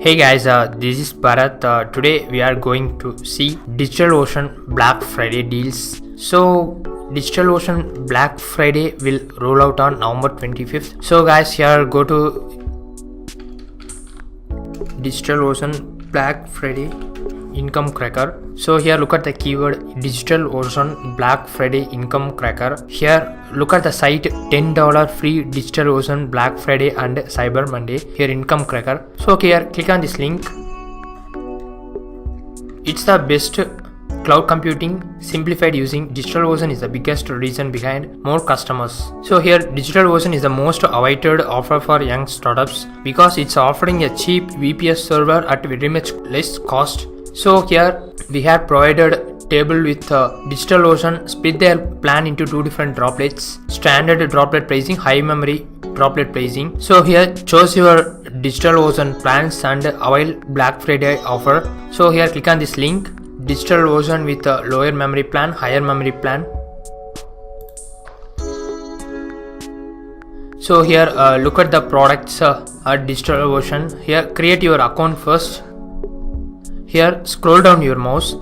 Hey guys, this is Bharat. Today we are going to see DigitalOcean Black Friday deals. So DigitalOcean Black Friday will roll out on November 25th. So guys, here go to DigitalOcean Black Friday Income Cracker. So here look at the keyword DigitalOcean Black Friday Income Cracker. Here look at the site $10 free DigitalOcean Black Friday and Cyber Monday. Here Income Cracker. So here click on this link. It's the best cloud computing simplified using DigitalOcean is the biggest reason behind more customers. So here DigitalOcean is the most awaited offer for young startups because it's offering a cheap VPS server at very much less cost. So here we have provided table with DigitalOcean split their plan into two different droplets, standard droplet pricing, high memory droplet pricing. So here choose your DigitalOcean plans and avail Black Friday offer. So here click on this link, DigitalOcean with a lower memory plan, higher memory plan. So here look at the products at DigitalOcean. Here create your account first. Here scroll down your mouse.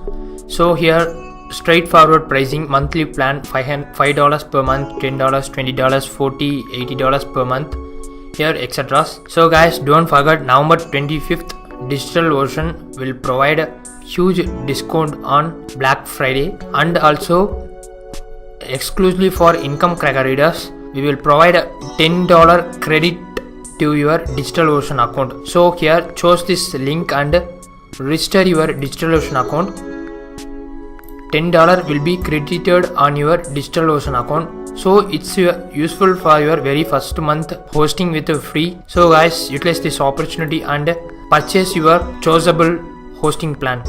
So here straightforward pricing, monthly plan $5 per month, $10, $20, $40, $80 per month, here etc. So guys, don't forget November 25th DigitalOcean will provide a huge discount on Black Friday, and also exclusively for Income Cracker readers we will provide a $10 credit to your DigitalOcean account. So here choose this link and register your DigitalOcean account. $10 will be credited on your DigitalOcean account. So it's useful for your very first month hosting with free. So guys, utilize this opportunity and purchase your choosable hosting plan.